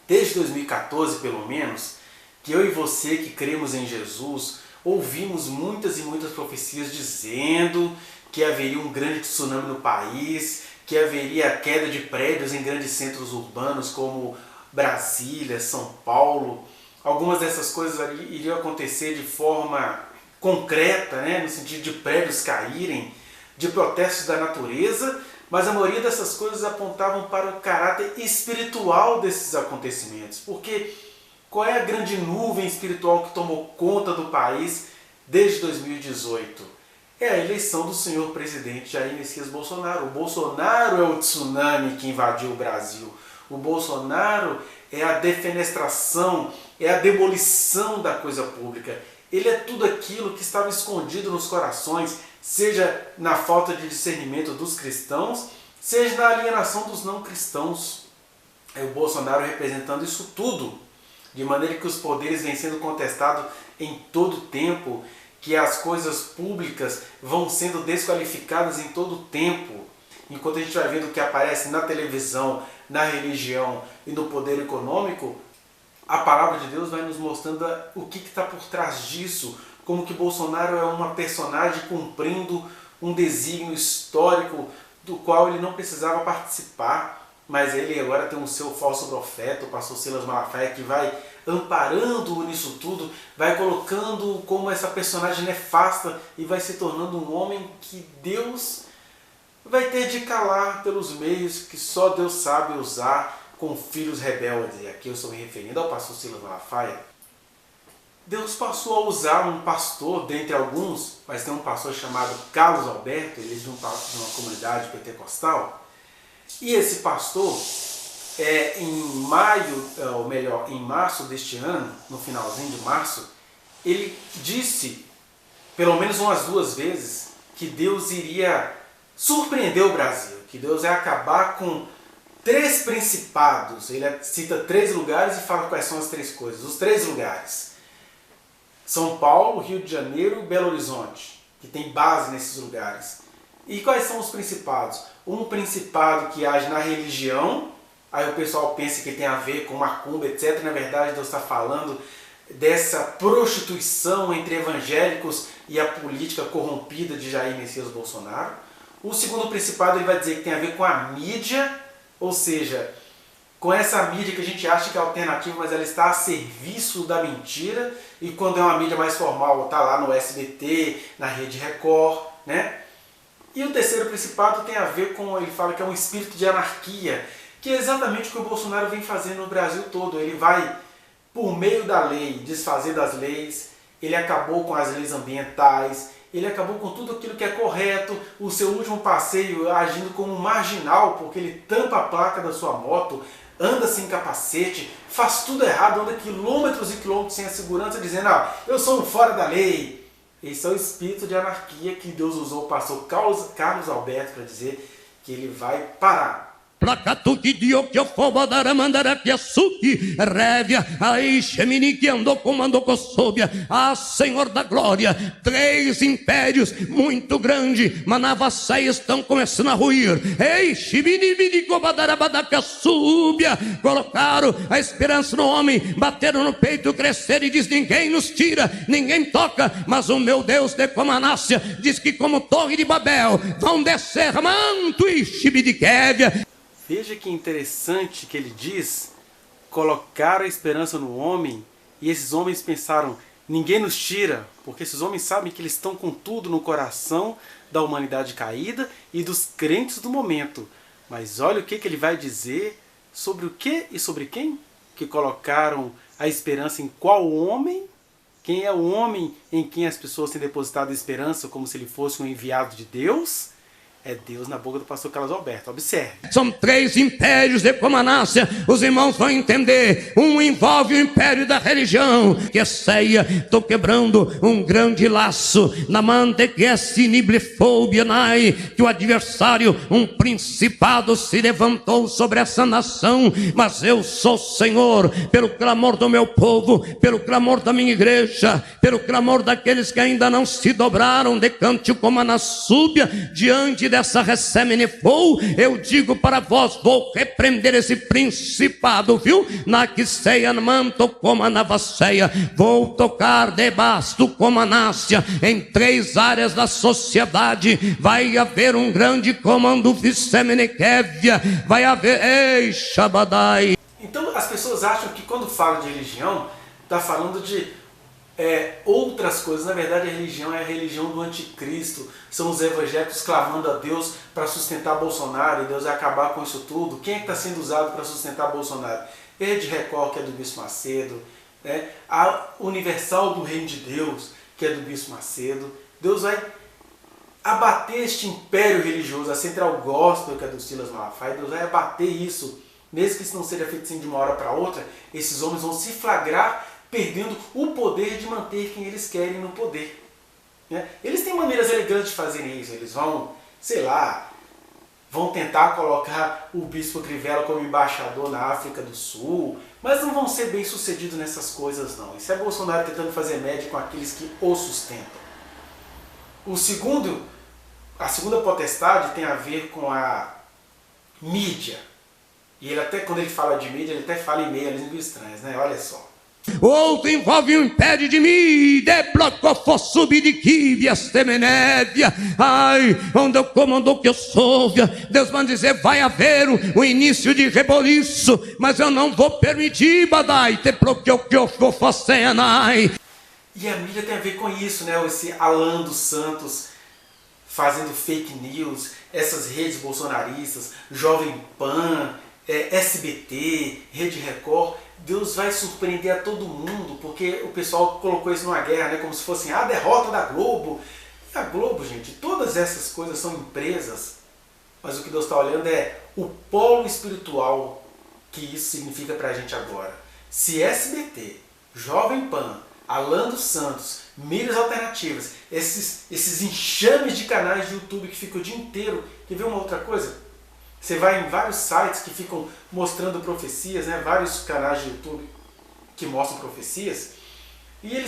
Desde 2014, pelo menos, que eu e você que cremos em Jesus, ouvimos muitas e muitas profecias dizendo que haveria um grande tsunami no país, que haveria queda de prédios em grandes centros urbanos como Brasília, São Paulo. Algumas dessas coisas iriam acontecer de forma concreta, né? No sentido de prédios caírem, de protestos da natureza, mas a maioria dessas coisas apontavam para o caráter espiritual desses acontecimentos. Porque qual é a grande nuvem espiritual que tomou conta do país desde 2018? É a eleição do senhor presidente Jair Messias Bolsonaro. O Bolsonaro é o tsunami que invadiu o Brasil. O Bolsonaro é a defenestração, é a demolição da coisa pública. Ele é tudo aquilo que estava escondido nos corações, seja na falta de discernimento dos cristãos, seja na alienação dos não cristãos. É o Bolsonaro representando isso tudo, de maneira que os poderes vêm sendo contestados em todo o tempo, que as coisas públicas vão sendo desqualificadas em todo o tempo. Enquanto a gente vai vendo o que aparece na televisão, na religião e no poder econômico, a palavra de Deus vai nos mostrando o que está por trás disso, como que Bolsonaro é uma personagem cumprindo um desígnio histórico do qual ele não precisava participar, mas ele agora tem o seu falso profeta, o pastor Silas Malafaia, que vai amparando nisso tudo, vai colocando como essa personagem nefasta e vai se tornando um homem que Deus vai ter de calar pelos meios que só Deus sabe usar com filhos rebeldes. E aqui eu estou me referindo ao pastor Silas Malafaia. Deus passou a usar um pastor, dentre alguns, mas tem um pastor chamado Carlos Alberto, ele é de uma comunidade pentecostal, e esse pastor, em março deste ano, no finalzinho de março, ele disse, pelo menos umas 2 vezes, que Deus iria surpreender o Brasil, que Deus ia acabar com 3 principados. Ele cita 3 lugares e fala quais são as 3 coisas. Os 3 lugares: São Paulo, Rio de Janeiro e Belo Horizonte, que tem base nesses lugares. E quais são os principados? Um principado que age na religião, aí o pessoal pensa que tem a ver com macumba, etc. Na verdade, Deus está falando dessa prostituição entre evangélicos e a política corrompida de Jair Messias Bolsonaro. O segundo principado, ele vai dizer que tem a ver com a mídia, ou seja, com essa mídia que a gente acha que é alternativa, mas ela está a serviço da mentira, e quando é uma mídia mais formal, está lá no SBT, na Rede Record, né? E o terceiro principado tem a ver com, ele fala que é um espírito de anarquia, que é exatamente o que o Bolsonaro vem fazendo no Brasil todo. Ele vai, por meio da lei, desfazer das leis, ele acabou com as leis ambientais, ele acabou com tudo aquilo que é correto, o seu último passeio agindo como um marginal, porque ele tampa a placa da sua moto, anda sem capacete, faz tudo errado, anda quilômetros e quilômetros sem a segurança, dizendo, eu sou um fora da lei. Esse é o espírito de anarquia que Deus usou o pastor Carlos Alberto para dizer que ele vai parar. Placatuki diokiofoba mandara que açuque, révia, aí Xemini que andou comandou coçóbia, Senhor da glória, 3 impérios muito grandes, Manavassai estão começando a ruir, ei, Ximini cobadarabadaca súbia, colocaram a esperança no homem, bateram no peito, cresceram e diz, ninguém nos tira, ninguém toca, mas o meu Deus de Comanácia diz que como torre de Babel, vão descer, manto e Xibidiquévia. Veja que interessante que ele diz, colocaram a esperança no homem, e esses homens pensaram, ninguém nos tira, porque esses homens sabem que eles estão com tudo no coração da humanidade caída e dos crentes do momento. Mas olha o que ele vai dizer sobre o que e sobre quem? Que colocaram a esperança em qual homem? Quem é o homem em quem as pessoas têm depositado a esperança como se ele fosse um enviado de Deus? É Deus na boca do pastor Carlos Alberto. Observe. São 3 impérios de Comanácia. Os irmãos vão entender. Um envolve o império da religião, que é ceia. Estou quebrando um grande laço na mantequesiniblifobia, que o adversário, um principado, se levantou sobre essa nação. Mas eu sou Senhor, pelo clamor do meu povo, pelo clamor da minha igreja, pelo clamor daqueles que ainda não se dobraram de Cântico Comanássúbia diante dessa recemene for, eu digo para vós, vou repreender esse principado, viu? Na que ceia manto como a navaceia, vou tocar debaixo como a nácia, em 3 áreas da sociedade, vai haver um grande comando vicemene Kévia, vai haver, ei, Shabadai. Então as pessoas acham que quando fala de religião, está falando de outras coisas. Na verdade a religião é a religião do anticristo, são os evangélicos clamando a Deus para sustentar Bolsonaro e Deus vai acabar com isso tudo. Quem é que está sendo usado para sustentar Bolsonaro? Rede Record, que é do Bispo Macedo, né? A Universal do Reino de Deus, que é do Bispo Macedo. Deus vai abater este império religioso, a Central Gospel, que é do Silas Malafaia. Deus vai abater isso, mesmo que isso não seja feito assim de uma hora para outra. Esses homens vão se flagrar perdendo o poder de manter quem eles querem no poder, né? Eles têm maneiras elegantes de fazerem isso. Eles vão, sei lá, vão tentar colocar o Bispo Crivella como embaixador na África do Sul, mas não vão ser bem sucedidos nessas coisas não. Isso é Bolsonaro tentando fazer média com aqueles que o sustentam. A segunda potestade tem a ver com a mídia. E ele até, quando ele fala de mídia, ele até fala em meia línguas estranhas, né? Olha só. O outro envolve um império de mim, de bloco subir de Kívias, temenévia. Ai, onde eu comando que eu sou, Deus vai dizer, vai haver um início de reboliço, mas eu não vou permitir, badai, te bloqueou que eu vou fazer, ai. E a mídia tem a ver com isso, né? Esse Alan dos Santos fazendo fake news, essas redes bolsonaristas, Jovem Pan, SBT, Rede Record. Deus vai surpreender a todo mundo, porque o pessoal colocou isso numa guerra, né? Como se fosse a derrota da Globo. E a Globo, gente, todas essas coisas são empresas, mas o que Deus está olhando é o polo espiritual que isso significa para a gente agora. Se SBT, Jovem Pan, Alan dos Santos, mídias alternativas, esses enxames de canais de YouTube que ficam o dia inteiro. Quer ver uma outra coisa? Você vai em vários sites que ficam mostrando profecias, né? Vários canais de YouTube que mostram profecias, e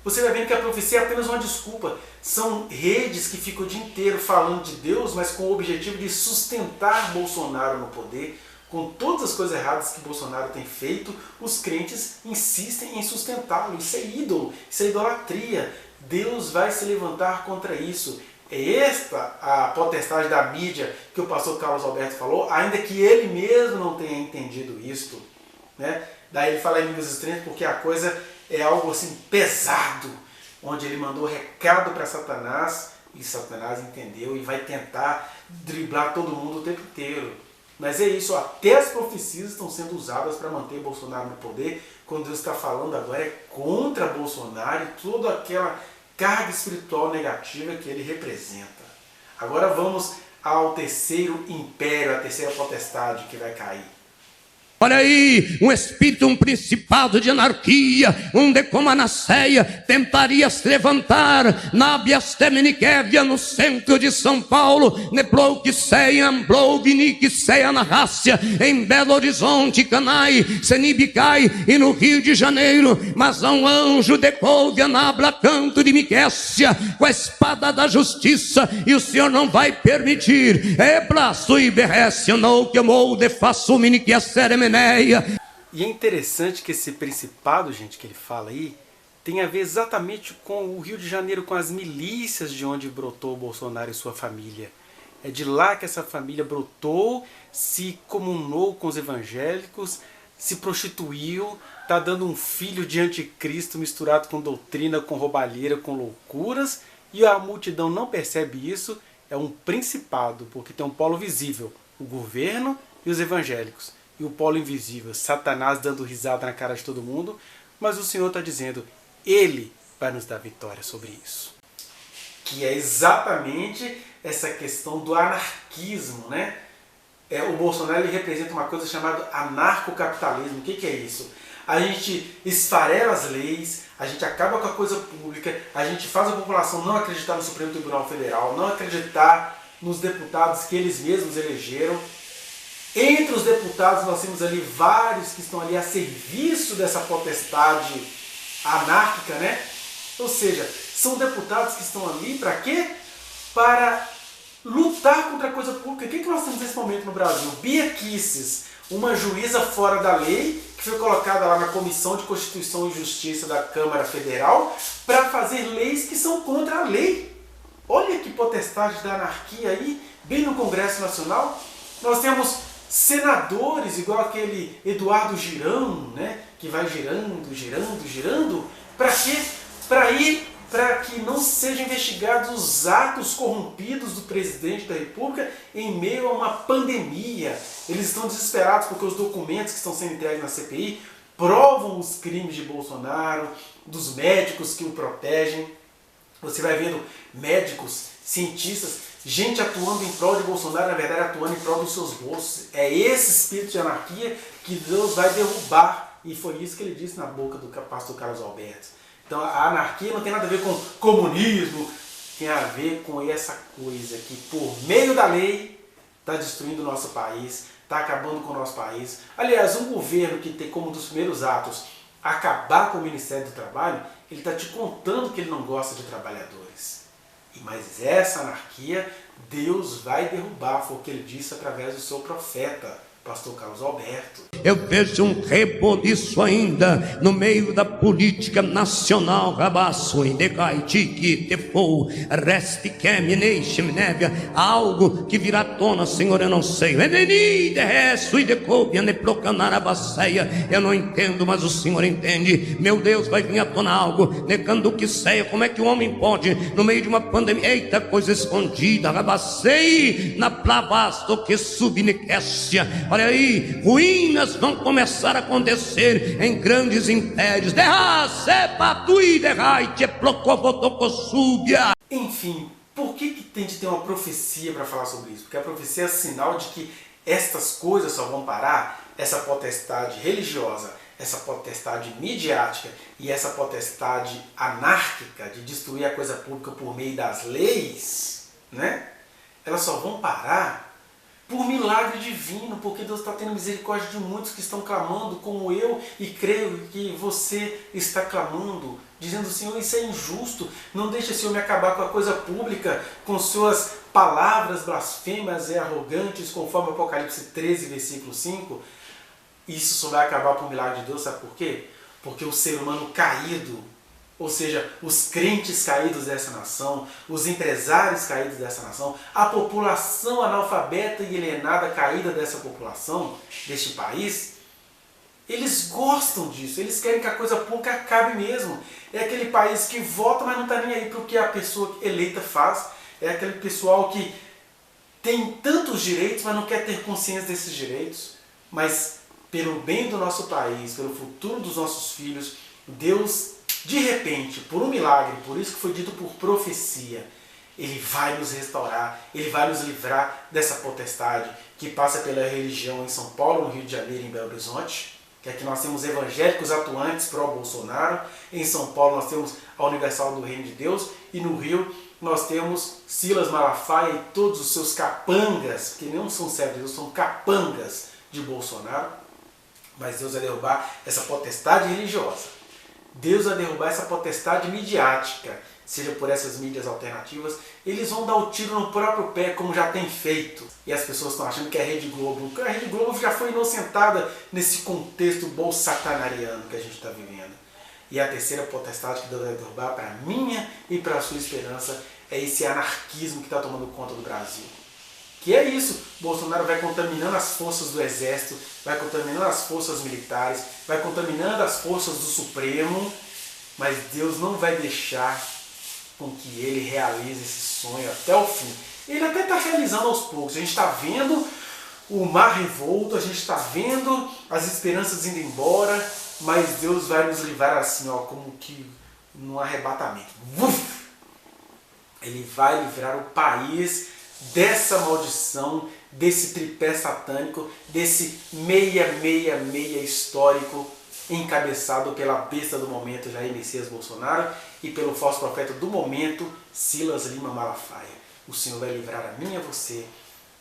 você vai vendo que a profecia é apenas uma desculpa. São redes que ficam o dia inteiro falando de Deus, mas com o objetivo de sustentar Bolsonaro no poder. Com todas as coisas erradas que Bolsonaro tem feito, os crentes insistem em sustentá-lo. Isso é ídolo, isso é idolatria. Deus vai se levantar contra isso. É esta a potestade da mídia que o pastor Carlos Alberto falou, ainda que ele mesmo não tenha entendido isto, né? Daí ele fala em línguas estranhas porque a coisa é algo assim pesado, onde ele mandou recado para Satanás e Satanás entendeu e vai tentar driblar todo mundo o tempo inteiro. Mas é isso, até as profecias estão sendo usadas para manter Bolsonaro no poder, quando Deus está falando agora é contra Bolsonaro e toda aquela carga espiritual negativa que ele representa. Agora vamos ao terceiro império, a terceira potestade que vai cair. Olha aí, um espírito, um principado de anarquia, um decomanaceia, tentaria se levantar na Biasteminiquévia, no centro de São Paulo, Neplouquiceia, Ambloviniquiceia, na Rácia, em Belo Horizonte, Canai, Senibicai e no Rio de Janeiro, mas um anjo decouve na canto de Miquécia, com a espada da justiça, e o Senhor não vai permitir, braço e berrece, não que eu molde faço miniquia seremen. E é interessante que esse principado, gente, que ele fala aí, tem a ver exatamente com o Rio de Janeiro, com as milícias de onde brotou o Bolsonaro e sua família. É de lá que essa família brotou, se comunou com os evangélicos, se prostituiu, está dando um filho de anticristo misturado com doutrina, com roubalheira, com loucuras, e a multidão não percebe isso. É um principado, porque tem um polo visível, o governo e os evangélicos. E o polo invisível, Satanás dando risada na cara de todo mundo, mas o Senhor está dizendo, Ele vai nos dar vitória sobre isso. Que é exatamente essa questão do anarquismo, né? O Bolsonaro ele representa uma coisa chamada anarcocapitalismo. O que é isso? A gente esfarela as leis, a gente acaba com a coisa pública, a gente faz a população não acreditar no Supremo Tribunal Federal, não acreditar nos deputados que eles mesmos elegeram. Entre os deputados nós temos ali vários que estão ali a serviço dessa potestade anárquica, né? Ou seja, são deputados que estão ali para quê? Para lutar contra a coisa pública. O que nós temos nesse momento no Brasil? Bia Kicis, uma juíza fora da lei, que foi colocada lá na Comissão de Constituição e Justiça da Câmara Federal para fazer leis que são contra a lei. Olha que potestade da anarquia aí, bem no Congresso Nacional. Nós temos senadores, igual aquele Eduardo Girão, né, que vai girando, girando, girando. Para quê? Para que não sejam investigados os atos corrompidos do presidente da República em meio a uma pandemia. Eles estão desesperados porque os documentos que estão sendo entregues na CPI provam os crimes de Bolsonaro, dos médicos que o protegem. Você vai vendo médicos, cientistas, gente atuando em prol de Bolsonaro, na verdade atuando em prol dos seus bolsos. É esse espírito de anarquia que Deus vai derrubar. E foi isso que ele disse na boca do pastor Carlos Alberto. Então a anarquia não tem nada a ver com comunismo, tem a ver com essa coisa que por meio da lei está destruindo o nosso país, está acabando com o nosso país. Aliás, um governo que tem como um dos primeiros atos acabar com o Ministério do Trabalho, ele está te contando que ele não gosta de trabalhadores. Mas essa anarquia Deus vai derrubar, foi o que ele disse através do seu profeta, pastor Carlos Alberto. Eu vejo um reboliço ainda no meio da política nacional. Algo que virá à tona, Senhor, eu não sei. Eu não entendo, mas o Senhor entende. Meu Deus, vai vir à tona algo, negando o que sei. Como é que o homem pode, no meio de uma pandemia, eita, coisa escondida, na plavasto que subniquécia. Olha aí, ruínas vão começar a acontecer em grandes impérios. Enfim, por que tem de ter uma profecia para falar sobre isso? Porque a profecia é sinal de que estas coisas só vão parar, essa potestade religiosa, essa potestade midiática e essa potestade anárquica de destruir a coisa pública por meio das leis, né? Elas só vão parar por milagre divino, porque Deus está tendo misericórdia de muitos que estão clamando, como eu, e creio que você está clamando, dizendo: Senhor, isso é injusto, não deixe, Senhor, me acabar com a coisa pública, com suas palavras blasfemas e arrogantes, conforme Apocalipse 13, versículo 5. Isso só vai acabar por milagre de Deus, sabe por quê? Porque o ser humano caído, ou seja, os crentes caídos dessa nação, os empresários caídos dessa nação, a população analfabeta e alienada caída dessa população, deste país, eles gostam disso, eles querem que a coisa pública acabe mesmo. É aquele país que vota, mas não está nem aí para o que a pessoa eleita faz. É aquele pessoal que tem tantos direitos, mas não quer ter consciência desses direitos. Mas pelo bem do nosso país, pelo futuro dos nossos filhos, Deus, de repente, por um milagre, por isso que foi dito por profecia, Ele vai nos restaurar, Ele vai nos livrar dessa potestade que passa pela religião em São Paulo, no Rio de Janeiro e em Belo Horizonte, que aqui nós temos evangélicos atuantes pró-Bolsonaro, em São Paulo nós temos a Universal do Reino de Deus, e no Rio nós temos Silas Malafaia e todos os seus capangas, que não são servos de Deus, são capangas de Bolsonaro. Mas Deus vai derrubar essa potestade religiosa. Deus vai derrubar essa potestade midiática, seja por essas mídias alternativas. Eles vão dar o tiro no próprio pé, como já tem feito. E as pessoas estão achando que é a Rede Globo. A Rede Globo já foi inocentada nesse contexto bolsatanariano que a gente está vivendo. E a terceira potestade que Deus vai derrubar, para a minha e para a sua esperança, é esse anarquismo que está tomando conta do Brasil. Que é isso, Bolsonaro vai contaminando as forças do Exército, vai contaminando as forças militares, vai contaminando as forças do Supremo, mas Deus não vai deixar com que ele realize esse sonho até o fim. Ele até está realizando aos poucos, a gente está vendo o mar revolto, a gente está vendo as esperanças indo embora, mas Deus vai nos livrar assim, ó, como que num arrebatamento. Ele vai livrar o país dessa maldição, desse tripé satânico, desse meia histórico encabeçado pela besta do momento, Jair Messias Bolsonaro, e pelo falso profeta do momento, Silas Lima Malafaia. O Senhor vai livrar a mim e a você,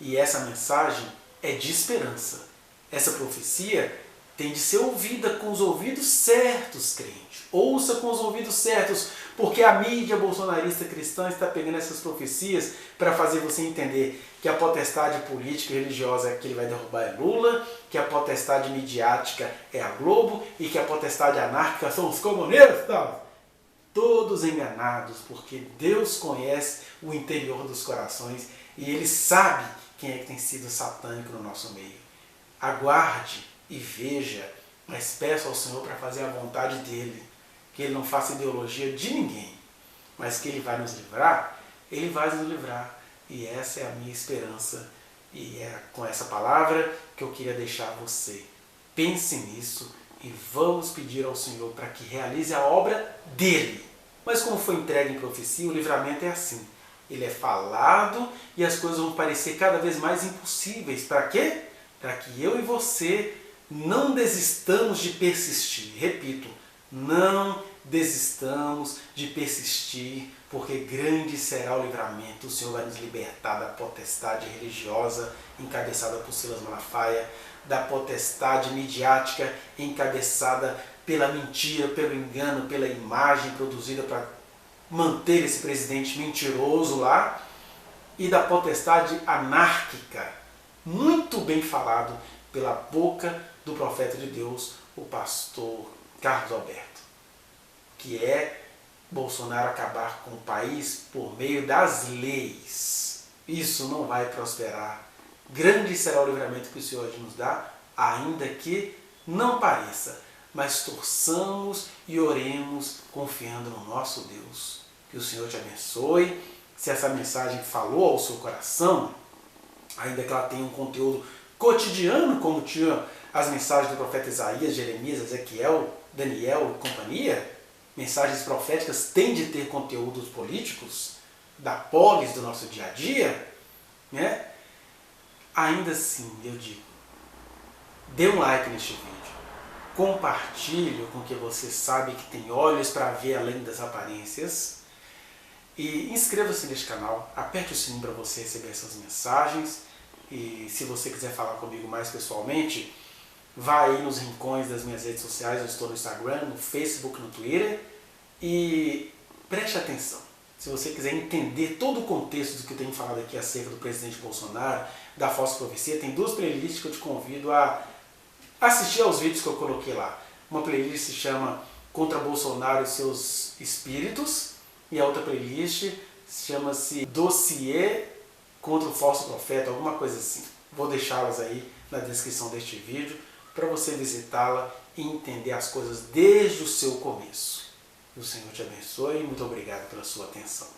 e essa mensagem é de esperança. Essa profecia tem de ser ouvida com os ouvidos certos, crente. Ouça com os ouvidos certos, porque a mídia bolsonarista cristã está pegando essas profecias para fazer você entender que a potestade política e religiosa que ele vai derrubar é Lula, que a potestade midiática é a Globo e que a potestade anárquica são os comunistas. Todos enganados, porque Deus conhece o interior dos corações e Ele sabe quem é que tem sido satânico no nosso meio. Aguarde e veja, mas peça ao Senhor para fazer a vontade dEle, que Ele não faça ideologia de ninguém, mas que Ele vai nos livrar, Ele vai nos livrar. E essa é a minha esperança, e é com essa palavra que eu queria deixar você. Pense nisso e vamos pedir ao Senhor para que realize a obra dEle. Mas como foi entregue em profecia, o livramento é assim. Ele é falado e as coisas vão parecer cada vez mais impossíveis. Para quê? Para que eu e você não desistamos de persistir. Repito, não desistamos de persistir, porque grande será o livramento. O Senhor vai nos libertar da potestade religiosa encabeçada por Silas Malafaia, da potestade midiática encabeçada pela mentira, pelo engano, pela imagem produzida para manter esse presidente mentiroso lá, e da potestade anárquica, muito bem falado pela boca do profeta de Deus, o pastor Carlos Alberto, que é Bolsonaro acabar com o país por meio das leis. Isso não vai prosperar. Grande será o livramento que o Senhor nos dá, ainda que não pareça, mas torçamos e oremos confiando no nosso Deus. Que o Senhor te abençoe. Se essa mensagem falou ao seu coração, ainda que ela tenha um conteúdo cotidiano, como tinha as mensagens do profeta Isaías, Jeremias, Ezequiel, Daniel e companhia, mensagens proféticas têm de ter conteúdos políticos, da polis do nosso dia a dia, né? Ainda assim, eu digo, dê um like neste vídeo, compartilhe com que você sabe que tem olhos para ver além das aparências e inscreva-se neste canal, aperte o sininho para você receber essas mensagens e se você quiser falar comigo mais pessoalmente, vá aí nos rincões das minhas redes sociais, eu estou no Instagram, no Facebook, no Twitter e preste atenção. Se você quiser entender todo o contexto do que eu tenho falado aqui acerca do presidente Bolsonaro, da falsa profecia, tem duas playlists que eu te convido a assistir aos vídeos que eu coloquei lá. Uma playlist se chama Contra Bolsonaro e seus Espíritos e a outra playlist chama-se Dossiê contra o Falso Profeta, alguma coisa assim. Vou deixá-las aí na descrição deste vídeo para você visitá-la e entender as coisas desde o seu começo. Que o Senhor te abençoe e muito obrigado pela sua atenção.